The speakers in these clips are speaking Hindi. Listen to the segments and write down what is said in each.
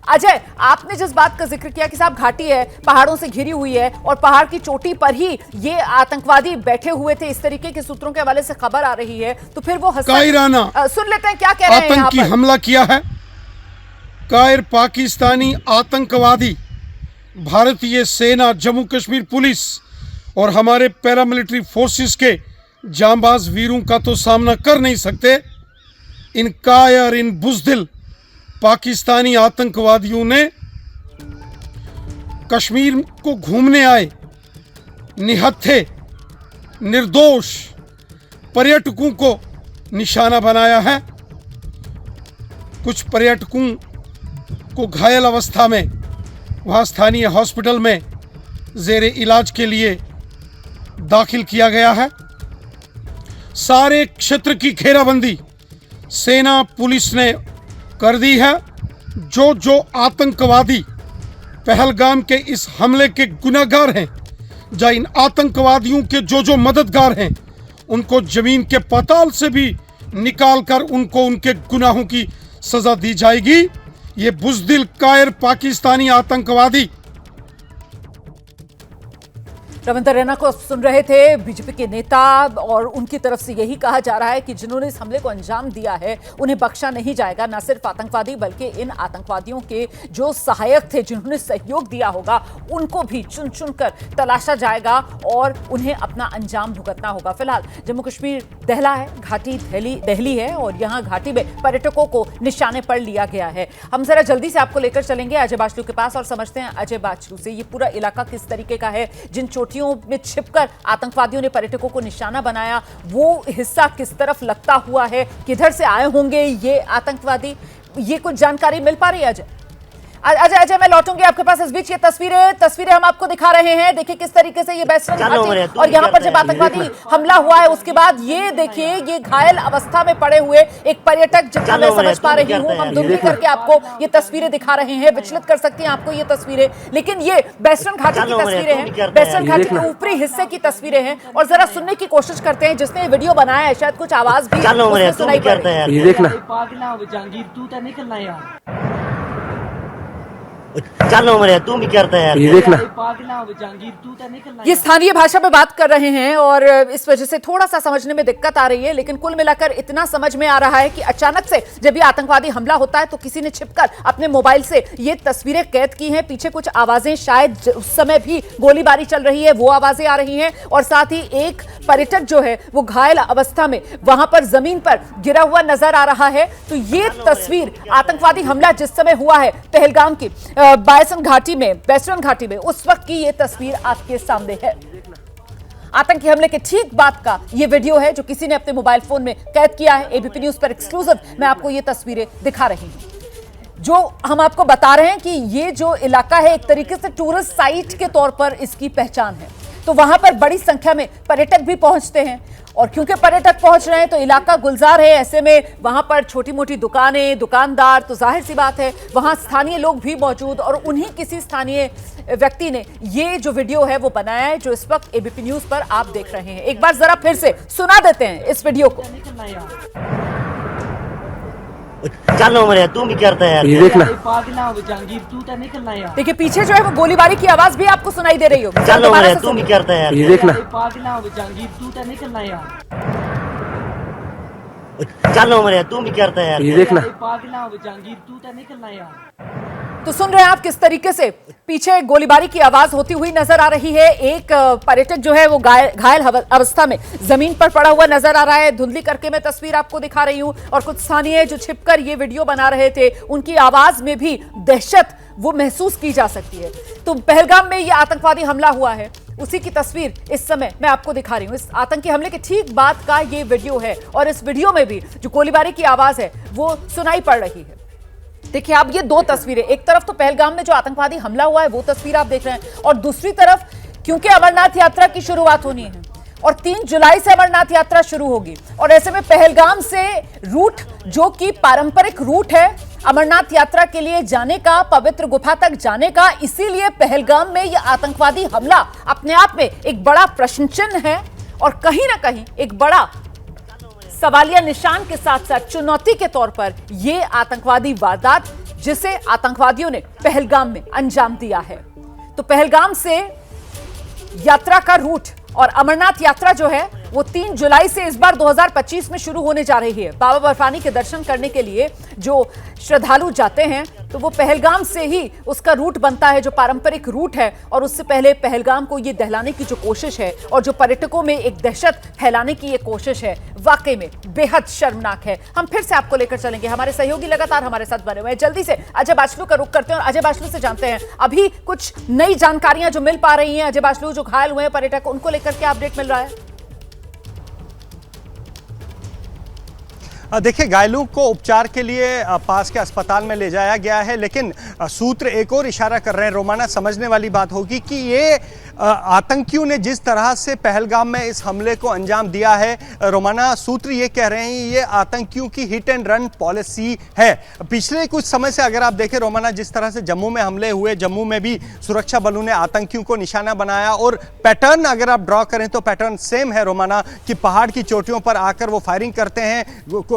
अजय, आपने जिस बात का जिक्र किया कि साहब घाटी है, पहाड़ों से घिरी हुई है और पहाड़ की चोटी पर ही ये आतंकवादी बैठे हुए थे, इस तरीके के सूत्रों के हवाले से खबर आ रही है, तो फिर वो कायराना सुन लेते हैं क्या कह रहे हैं। आतंकी हमला किया है। कायर पाकिस्तानी आतंकवादी भारतीय सेना, जम्मू कश्मीर पुलिस और हमारे पैरामिलिट्री फोर्सेस के जांबाज वीरों का तो सामना कर नहीं सकते। इन कायर, इन बुज़दिल पाकिस्तानी आतंकवादियों ने कश्मीर को घूमने आए निहत्थे निर्दोष पर्यटकों को निशाना बनाया है। कुछ पर्यटकों को घायल अवस्था में वहां स्थानीय हॉस्पिटल में जेर इलाज के लिए दाखिल किया गया है। सारे क्षेत्र की घेराबंदी सेना पुलिस ने कर दी है। जो आतंकवादी पहलगाम के इस हमले के गुनहगार हैं, या इन आतंकवादियों के जो मददगार हैं, उनको जमीन के पाताल से भी निकालकर उनको उनके गुनाहों की सजा दी जाएगी। ये बुज़दिल कायर पाकिस्तानी आतंकवादी। रविंद्र रैना को सुन रहे थे, बीजेपी के नेता, और उनकी तरफ से यही कहा जा रहा है कि जिन्होंने इस हमले को अंजाम दिया है उन्हें बख्शा नहीं जाएगा। न सिर्फ आतंकवादी बल्कि इन आतंकवादियों के जो सहायक थे, जिन्होंने सहयोग दिया होगा, उनको भी चुन चुन कर तलाशा जाएगा और उन्हें अपना अंजाम भुगतना होगा। फिलहाल जम्मू कश्मीर दहला है, घाटी दहली है और यहाँ घाटी में पर्यटकों को निशाने पर लिया गया है। हम जरा जल्दी से आपको लेकर चलेंगे अजय बाचलू के पास और समझते हैं अजय बाचलू से ये पूरा इलाका किस तरीके का है। जिन में छिपकर आतंकवादियों ने पर्यटकों को निशाना बनाया, वो हिस्सा किस तरफ लगता हुआ है, किधर से आए होंगे ये आतंकवादी, ये कुछ जानकारी मिल पा रही है अजय? अजय, मैं लौटूंगी आपके पास। इस बीच ये तस्वीरें हम आपको दिखा रहे हैं। देखिए किस तरीके से ये बेस्टर्न घाटी और यहाँ पर जब आतंकवादी हमला हुआ है उसके बाद ये देखिए ये घायल अवस्था में पड़े हुए एक पर्यटक, जितना मैं समझ पा रही हूँ, हम दुमली करके आपको ये तस्वीरें दिखा रहे हैं। विचलित कर सकती हैं आपको ये तस्वीरें, लेकिन ये बेस्टर्न घाटी की तस्वीरें हैं, बेस्टर्न घाटी के ऊपरी हिस्से की तस्वीरें हैं। और जरा सुनने की कोशिश करते हैं जिसने वीडियो बनाया है, शायद कुछ आवाज भी सुनाई पड़ रही है। ये देखना, चलो मरे तू भी करता है यार, ये देखना। ये स्थानीय भाषा में बात कर रहे हैं और इस वजह से थोड़ा सा समझने में दिक्कत आ रही है, लेकिन कुल मिलाकर इतना समझ में आ रहा है कि अचानक से जब ये आतंकवादी हमला होता है तो किसी ने छिपकर अपने मोबाइल से ये तस्वीरें कैद की हैं। पीछे कुछ आवाजें, शायद उस समय भी गोलीबारी चल रही है, वो आवाजें आ रही हैं। और साथ ही एक पर्यटक जो है वो घायल अवस्था में वहां पर जमीन पर गिरा हुआ नजर आ रहा है। तो ये तस्वीर आतंकवादी हमला जिस समय हुआ है पहलगाम की बायसन घाटी में, वेस्टर्न घाटी में, उस वक्त की ये तस्वीर आपके सामने है। आतंकी हमले के ठीक बाद का ये वीडियो है जो किसी ने अपने मोबाइल फोन में कैद किया है। एबीपी न्यूज पर एक्सक्लूसिव मैं आपको ये तस्वीरें दिखा रही हूं। जो हम आपको बता रहे हैं कि ये जो इलाका है एक तरीके से टूरिस्ट साइट के तौर पर इसकी पहचान है, तो वहां पर बड़ी संख्या में पर्यटक भी पहुंचते हैं। और क्योंकि पर्यटक पहुंच रहे हैं तो इलाका गुलजार है, ऐसे में वहां पर छोटी मोटी दुकानें, दुकानदार, तो जाहिर सी बात है वहां स्थानीय लोग भी मौजूद, और उन्हीं किसी स्थानीय व्यक्ति ने ये जो वीडियो है वो बनाया है जो इस वक्त एबीपी न्यूज पर आप देख रहे हैं। एक बार जरा फिर से सुना देते हैं इस वीडियो को। चलो मरे तू भी करता है यार, ये देखना। देखिए पीछे जो है वो गोलीबारी की आवाज भी आपको सुनाई दे रही होगी। चलो मरे तू भी करता है यार, ये देखना। चलो मरे तू भी करता है यार, ये देखना। तो सुन रहे हैं आप किस तरीके से पीछे गोलीबारी की आवाज होती हुई नजर आ रही है। एक पर्यटक जो है वो घायल अवस्था में जमीन पर पड़ा हुआ नजर आ रहा है। धुंधली करके मैं तस्वीर आपको दिखा रही हूं, और कुछ स्थानीय जो छिपकर ये वीडियो बना रहे थे उनकी आवाज में भी दहशत वो महसूस की जा सकती है। तो पहलगाम में ये आतंकवादी हमला हुआ है, उसी की तस्वीर इस समय मैं आपको दिखा रही हूं। इस आतंकी हमले के ठीक बाद का ये वीडियो है और इस वीडियो में भी जो गोलीबारी की आवाज है वो सुनाई पड़ रही है। देखिए आप ये दो तस्वीरें, एक तरफ तो पहलगाम में जो आतंकवादी हमला हुआ है वो तस्वीर आप देख रहे हैं, और दूसरी तरफ क्योंकि अमरनाथ यात्रा की शुरुआत होनी है और 3 जुलाई से अमरनाथ यात्रा शुरू होगी, और ऐसे में पहलगाम से रूट जो कि पारंपरिक रूट है अमरनाथ यात्रा के लिए जाने का, पवित्र गुफा तक जाने का, इसीलिए पहलगाम में यह आतंकवादी हमला अपने आप में एक बड़ा प्रश्न चिन्ह है और कहीं ना कहीं एक बड़ा सवालिया निशान के साथ साथ चुनौती के तौर पर यह आतंकवादी वारदात जिसे आतंकवादियों ने पहलगाम में अंजाम दिया है। तो पहलगाम से यात्रा का रूट और अमरनाथ यात्रा जो है वो 3 जुलाई से इस बार 2025 में शुरू होने जा रही है। बाबा बर्फानी के दर्शन करने के लिए जो श्रद्धालु जाते हैं तो वो पहलगाम से ही उसका रूट बनता है, जो पारंपरिक रूट है। और उससे पहले पहलगाम को ये दहलाने की जो कोशिश है और जो पर्यटकों में एक दहशत फैलाने की ये कोशिश है, वाकई में बेहद शर्मनाक है। हम फिर से आपको लेकर चलेंगे, हमारे सहयोगी लगातार हमारे साथ बने हुए हैं। जल्दी से अजय बाचलू का रुख करते हैं और अजय बाचलू से जानते हैं अभी कुछ नई जानकारियां जो मिल पा रही हैं। अजय बाचलू, जो घायल हुए हैं पर्यटक, उनको लेकर क्या अपडेट मिल रहा है? देखिए, घायलों को उपचार के लिए पास के अस्पताल में ले जाया गया है, लेकिन सूत्र एक और इशारा कर रहे हैं। रोमाना, समझने वाली बात होगी कि ये आतंकियों ने जिस तरह से पहलगाम में इस हमले को अंजाम दिया है, रोमाना, सूत्र ये कह रहे हैं ये आतंकियों की हिट एंड रन पॉलिसी है। पिछले कुछ समय से अगर आप देखें रोमाना, जिस तरह से जम्मू में हमले हुए, जम्मू में भी सुरक्षा बलों ने आतंकियों को निशाना बनाया और पैटर्न अगर आप ड्रॉ करें तो पैटर्न सेम है रोमाना, कि पहाड़ की चोटियों पर आकर वो फायरिंग करते हैं,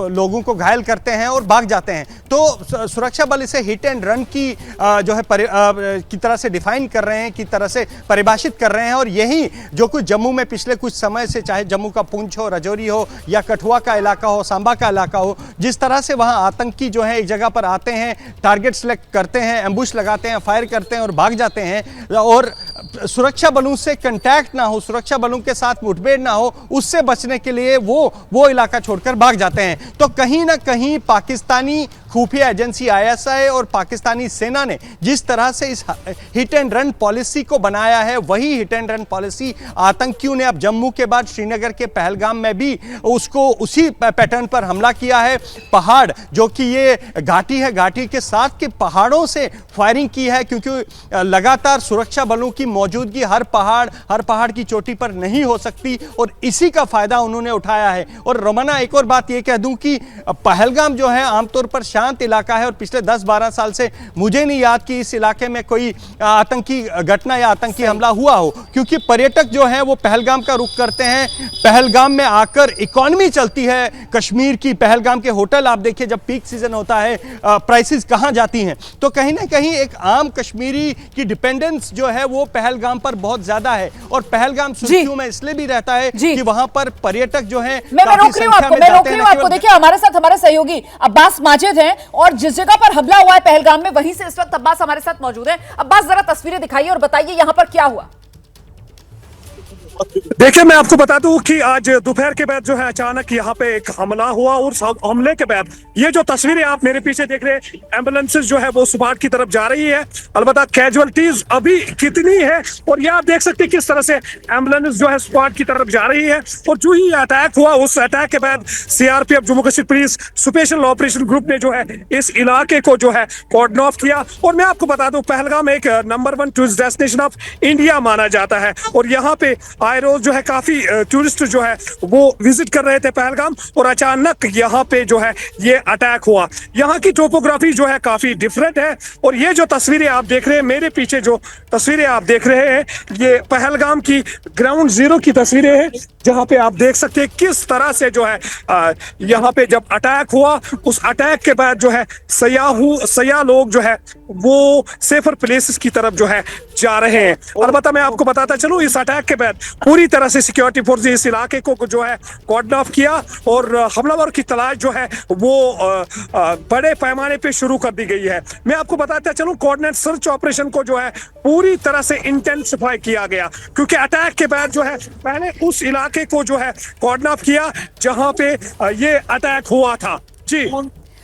लोगों को घायल करते हैं और भाग जाते हैं। तो सुरक्षा बल इसे हिट एंड रन की जो है की तरह से डिफाइन कर रहे हैं, की तरह से परिभाषित कर रहे हैं। और यही जो कुछ जम्मू में पिछले कुछ समय से, चाहे जम्मू का पुंछ हो, राजौरी हो या कठुआ का इलाका हो, सांबा का इलाका हो, जिस तरह से वहां आतंकी जो है एक जगह पर आते हैं, टारगेट सेलेक्ट करते हैं, एम्बुश लगाते हैं, फायर करते हैं और भाग जाते हैं, और सुरक्षा बलों से कांटेक्ट ना हो, सुरक्षा बलों के साथ मुठभेड़ ना हो, उससे बचने के लिए वो इलाका छोड़कर भाग जाते हैं। तो कहीं ना कहीं पाकिस्तानी खुफिया एजेंसी आईएसआई और पाकिस्तानी सेना ने जिस तरह से इस हिट एंड रन पॉलिसी को बनाया है, वही हिट एंड रन पॉलिसी आतंकियों ने अब जम्मू के बाद श्रीनगर के पहलगाम में भी उसी पैटर्न पर हमला किया है। पहाड़, जो कि ये घाटी है, घाटी के साथ के पहाड़ों से फायरिंग की है, क्योंकि लगातार सुरक्षा बलों की मौजूदगी हर पहाड़ की चोटी पर नहीं हो सकती, और इसी का फायदा उन्होंने उठाया है। और रोमाना, एक और बात ये कह दूं कि पहलगाम जो है आमतौर पर शांत इलाका है, और पिछले 10-12 साल से मुझे नहीं याद कि इस इलाके में कोई आतंकी घटना या आतंकी हमला हुआ हो, क्योंकि पर्यटक जो है वो पहलगाम का रुख करते हैं। पहलगाम में आकर इकोनॉमी चलती है कश्मीर की। पहलगाम के होटल आप देखिए, जब पीक सीजन होता है, प्राइसेस कहां जाती हैं। तो कहीं ना कहीं एक आम कश्मीरी की डिपेंडेंस जो है वो पहलगाम पर बहुत ज्यादा है, और पहलगाम सुर्खियों में इसलिए भी रहता है कि वहां पर पर्यटक जो है मैं रोक रही हूं आपको। देखिए, हमारे साथ हमारे सहयोगी अब्बास माजिद हैं, और जिस जगह पर हमला हुआ है पहलगाम में, वहीं से इस वक्त अब्बास हमारे साथ मौजूद है। अब्बास, जरा तस्वीरें दिखाइए और बताइए यहां पर क्या हुआ। देखिए, मैं आपको बता दूं कि आज दोपहर के बाद जो है अचानक यहाँ पे एक हमला हुआ, और हमले के बाद ये जो तस्वीरें आप मेरे पीछे देख रहे हैं, एम्बुलेंसेस जो है वो स्पॉट की तरफ जा रही है। अलबत्ता कैजुअलिटीज अभी कितनी है, और ये आप देख सकते हैं किस तरह से एम्बुलेंस जो है स्पॉट की तरफ जा रही है। और जो ही अटैक हुआ, उस अटैक के बाद CRPF, Jammu Kashmir police special operation group ने जो है इस इलाके को जो है कॉर्डन ऑफ किया। और मैं आपको बता दूं, पहलगाम एक number 1 tourist destination of India माना जाता है, और यहाँ पे आए रोज जो है काफी टूरिस्ट जो है वो विजिट कर रहे थे पहलगाम, और अचानक यहाँ पे जो है ये अटैक हुआ। यहाँ की टोपोग्राफी जो है काफी डिफरेंट है, और ये जो तस्वीरें आप देख रहे हैं, मेरे पीछे जो तस्वीरें आप देख रहे हैं, ये पहलगाम की ग्राउंड जीरो की तस्वीरें हैं, जहाँ पे आप देख सकते हैं किस तरह से जो है यहाँ पे जब अटैक हुआ, उस अटैक के बाद जो है सयाह लोग जो है वो सेफर प्लेसेस की तरफ जो है जा रहे हैं। अलबत्ता मैं आपको बताता चलूं, इस अटैक के बाद पूरी तरह से सिक्योरिटी फोर्स इस इलाके को जो है कॉर्डन ऑफ किया, और हमलावर की तलाश जो है वो बड़े पैमाने पे शुरू कर दी गई है। मैं आपको बताता चलूं, कोऑर्डिनेट सर्च ऑपरेशन को जो है पूरी तरह से इंटेंसिफाई किया गया, क्योंकि अटैक के बाद जो है पहले उस इलाके को जो है कॉर्डन ऑफ किया जहां पे ये अटैक हुआ था। जी,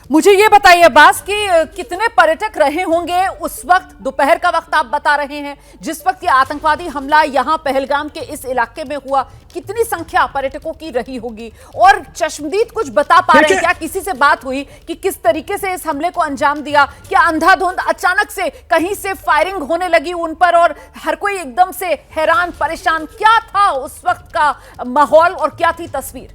मुझे ये बताइए अब्बास कि कितने पर्यटक रहे होंगे उस वक्त, दोपहर का वक्त आप बता रहे हैं, जिस वक्त ये आतंकवादी हमला यहां पहलगाम के इस इलाके में हुआ, कितनी संख्या पर्यटकों की रही होगी? और चश्मदीद कुछ बता पा रहे हैं क्या, किसी से बात हुई कि किस तरीके से इस हमले को अंजाम दिया? क्या अंधाधुंध अचानक से कहीं से फायरिंग होने लगी उन पर और हर कोई एकदम से हैरान परेशान? क्या था उस वक्त का माहौल और क्या थी तस्वीर?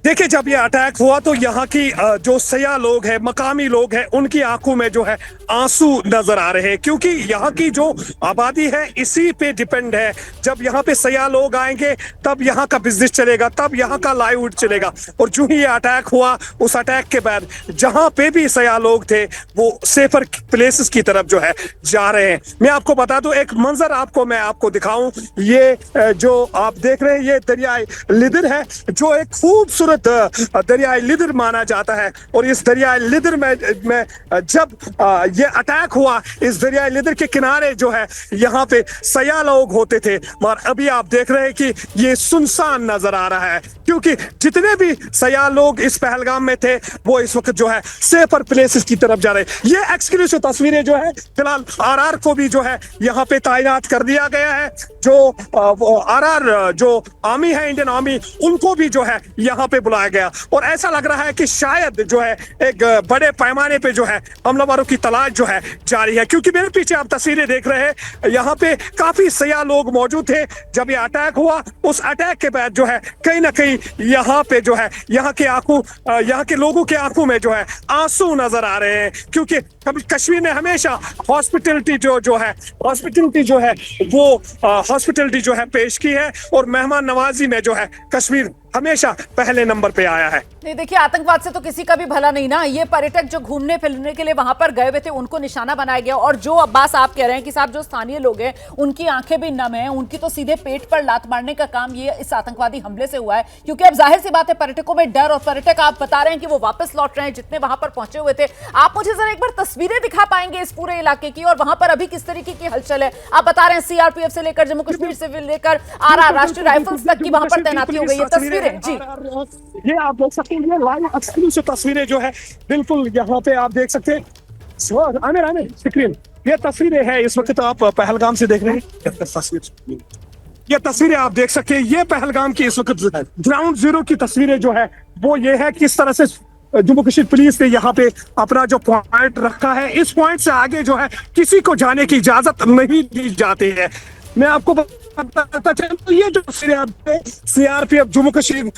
देखिए, जब ये अटैक हुआ तो यहाँ की जो सयाह लोग हैं, मकामी लोग हैं, उनकी आंखों में जो है आंसू नजर आ रहे हैं, क्योंकि यहाँ की जो आबादी है इसी पे डिपेंड है। जब यहाँ पे सयाह लोग आएंगे तब यहाँ का बिजनेस चलेगा, तब यहाँ का लाइवहुड चलेगा। और जो ही ये अटैक हुआ, उस अटैक के बाद जहाँ पे भी सयाह लोग थे वो सेफर प्लेसेस की तरफ जो है जा रहे हैं। मैं आपको बता दूं, एक मंजर मैं आपको दिखाऊं, ये जो आप देख रहे हैं ये दरियाए लिदर है, जो एक खूबसूरत दरियाए लिदर माना जाता है। और इस दरियाए लिदर में जब ये अटैक हुआ, इस दरियाए लिदर के किनारे जो है यहाँ पे सयाह लोग होते थे, मगर अभी आप देख रहे हैं कि ये सुनसान नजर आ रहा है, क्योंकि जितने भी सयाह लोग इस पहलगाम में थे वो इस वक्त जो है सेफर प्लेसेस की तरफ जा रहे हैं। ये एक्सक्लूसिव तस्वीरें जो है, फिलहाल आरआर को भी जो है यहाँ पे तैनात कर दिया गया है। जो आरआर जो आर्मी है, इंडियन आर्मी, उनको भी जो है यहाँ पे बुलाया गया। और ऐसा लग रहा है कि शायद जो है एक बड़े पैमाने पे जो है हमलावरों की तलाश जो है जारी है, क्योंकि मेरे पीछे आप तस्वीरें देख रहे हैं, यहाँ पे काफी सयाह लोग मौजूद थे जब ये अटैक हुआ। उस अटैक के बाद जो है कहीं ना कहीं यहाँ पे जो है यहाँ के लोगों के आंखों में जो है आंसू नजर आ रहे हैं, क्योंकि कश्मीर ने हमेशा हॉस्पिटलिटी जो है पेश की है, और मेहमान नवाजी में जो है कश्मीर हमेशा पहले नंबर पे आया है। नहीं, देखिए, आतंकवाद से तो किसी का भी भला नहीं ना। ये पर्यटक जो घूमने फिरने के लिए वहां पर गए हुए थे उनको निशाना बनाया गया। और जो अब्बास आप कह रहे हैं कि साहब जो स्थानीय लोग हैं उनकी आंखें भी नम हैं, उनकी तो सीधे पेट पर लात मारने का काम ये इस आतंकवादी हमले से हुआ है। क्योंकि अब जाहिर सी बात है पर्यटकों में डर, और पर्यटक आप बता रहे हैं कि वो वापस लौट रहे हैं जितने वहां पर पहुंचे हुए थे। आप मुझे जरा एक बार तस्वीरें दिखा पाएंगे इस पूरे इलाके की, और वहां पर अभी किस तरीके की हलचल है? आप बता रहे हैं सीआरपीएफ से लेकर जम्मू कश्मीर से लेकर आरआर राष्ट्रीय राइफल्स तक की वहां पर तैनाती हो गई है। तस्वीरें जी ये आप देख सकते हैं, ये लाइव एक्सक्लूसिव तस्वीरें जो है बिल्कुल यहाँ पे आप देख सकते हैं। आमिर स्क्रीन, ये तस्वीरें हैं इस वक्त आप पहलगाम से देख रहे हैं। ये तस्वीरें आप देख सकते हैं, ये पहलगाम की इस वक्त ग्राउंड जीरो की तस्वीरें जो है वो ये है, किस तरह से जम्मू कश्मीर पुलिस ने यहाँ पे अपना जो पॉइंट रखा है, इस पॉइंट से आगे जो है किसी को जाने की इजाजत नहीं दी जाती है। मैं आपको बताता चलूं, ये जो सीआरपीएफ, जम्मू कश्मीर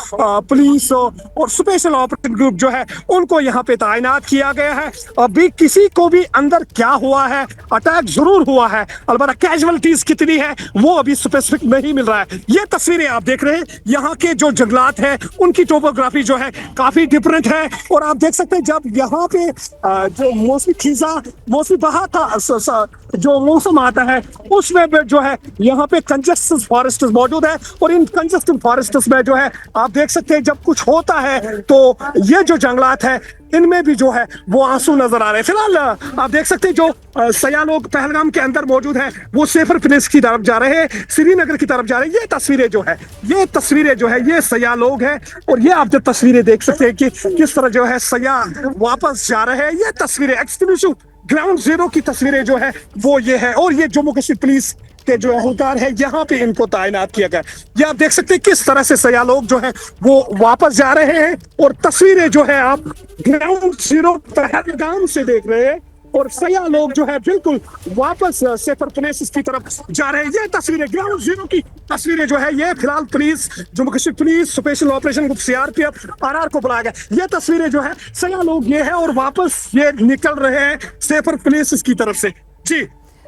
पुलिस और स्पेशल ऑपरेशन ग्रुप जो है उनको यहाँ पे तैनात किया गया है। अभी किसी को भी अंदर क्या हुआ है, अटैक जरूर हुआ है, अलबत्ता कैजुअलिटीज कितनी है वो अभी स्पेसिफिक नहीं मिल रहा है। ये तस्वीरें आप देख रहे हैं, यहाँ के जो जंगलात है उनकी टोपोग्राफी जो है काफी डिफरेंट है। और आप देख सकते हैं जब यहाँ पे जो मौसमी बहार का जो मौसम आता है उसमें जो है यहाँ पे कंजेस्टेड फॉरेस्ट मौजूद है, और इन कंजेस्टेड फॉरेस्ट में जो है आप देख सकते हैं जब कुछ होता है तो ये जो जंगलात है इनमें भी जो है वो आंसू नजर आ रहे हैं। फिलहाल आप देख सकते हैं जो सयाह लोग पहलगाम के अंदर मौजूद है वो सेफर प्लेस की तरफ जा रहे हैं, श्रीनगर की तरफ जा रहे हैं। ये तस्वीरें जो है ये सयाह लोग हैं, और ये आप जो तस्वीरें देख सकते हैं कि किस तरह जो है सयाह वापस जा रहे हैं। ये तस्वीरें एक्सक्लूसिव ग्राउंड जीरो की तस्वीरें जो है वो ये है, और ये जम्मू कश्मीर पुलिस के जो एहलकार है यहाँ पे इनको तैनात किया गया। ये आप देख सकते हैं किस तरह से सयाह लोग जो है वो वापस जा रहे हैं, और तस्वीरें जो है आप ग्राउंड जीरो पहलगाम से देख रहे हैं, और सयाह लोग जो है बिल्कुल वापस सेफर प्लेसेस की तरफ जा रहे हैं। ये तस्वीरें ग्राउंड जीरो की तस्वीरें जो है ये फिलहाल police, Jammu Kashmir police, special operation group CRPF, RR को बुलाया गया। ये तस्वीरें जो है सयाह लोग ये है, और वापस ये निकल रहे हैं सेफर प्लेसेस की तरफ से। जी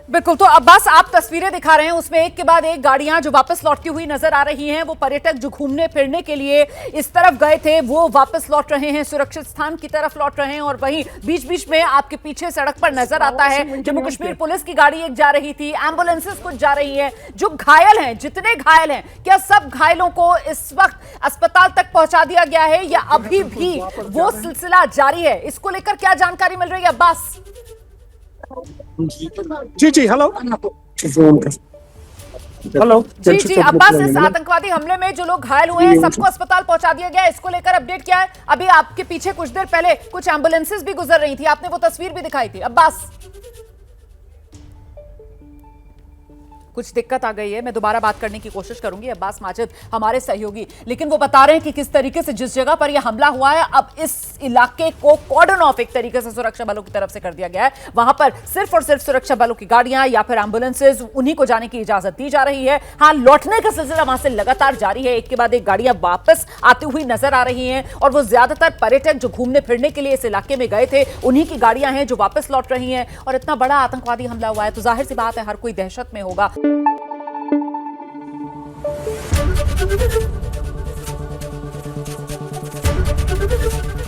बिल्कुल, तो अब्बास आप तस्वीरें दिखा रहे हैं, उसमें एक के बाद एक गाड़ियां जो वापस लौटती हुई नजर आ रही हैं। वो पर्यटक जो घूमने फिरने के लिए इस तरफ गए थे वो वापस लौट रहे हैं, सुरक्षित स्थान की तरफ लौट रहे हैं। और वहीं बीच बीच में आपके पीछे सड़क पर नजर आता है जम्मू कश्मीर पुलिस की गाड़ी एक जा रही थी, एम्बुलेंसेस कुछ जा रही है। जो घायल हैं, जितने घायल हैं, क्या सब घायलों को इस वक्त अस्पताल तक पहुंचा दिया गया है या अभी भी वो सिलसिला जारी है? इसको लेकर क्या जानकारी मिल रही है अब्बास? जी हेलो जी अब्बास, इस आतंकवादी हमले में जो लोग घायल हुए हैं सबको अस्पताल पहुंचा दिया गया है, इसको लेकर अपडेट क्या है? अभी आपके पीछे कुछ देर पहले कुछ एम्बुलेंसेस भी गुजर रही थी, आपने वो तस्वीर भी दिखाई थी। अब्बास कुछ दिक्कत आ गई है, मैं दोबारा बात करने की कोशिश करूंगी। अब्बास माजिद हमारे सहयोगी, लेकिन वो बता रहे हैं कि किस तरीके से जिस जगह पर यह हमला हुआ है, अब इस इलाके को कॉर्डन ऑफ एक तरीके से सुरक्षा बलों की तरफ से कर दिया गया है। वहां पर सिर्फ और सिर्फ सुरक्षा बलों की गाड़ियां या फिर एम्बुलेंसेज, उन्हीं को जाने की इजाजत दी जा रही है। हाँ, लौटने का सिलसिला वहां से लगातार जारी है, एक के बाद एक गाड़ियां वापस आती हुई नजर आ रही हैं और वो ज्यादातर पर्यटक जो घूमने फिरने के लिए इस इलाके में गए थे, उन्हीं की गाड़ियां हैं जो वापस लौट रही हैं। और इतना बड़ा आतंकवादी हमला हुआ है तो जाहिर सी बात है हर कोई दहशत में होगा।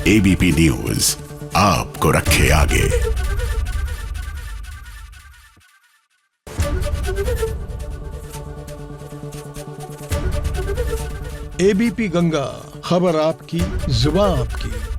एबीपी न्यूज आपको रखे आगे। एबीपी गंगा, खबर आपकी, जुबान आपकी।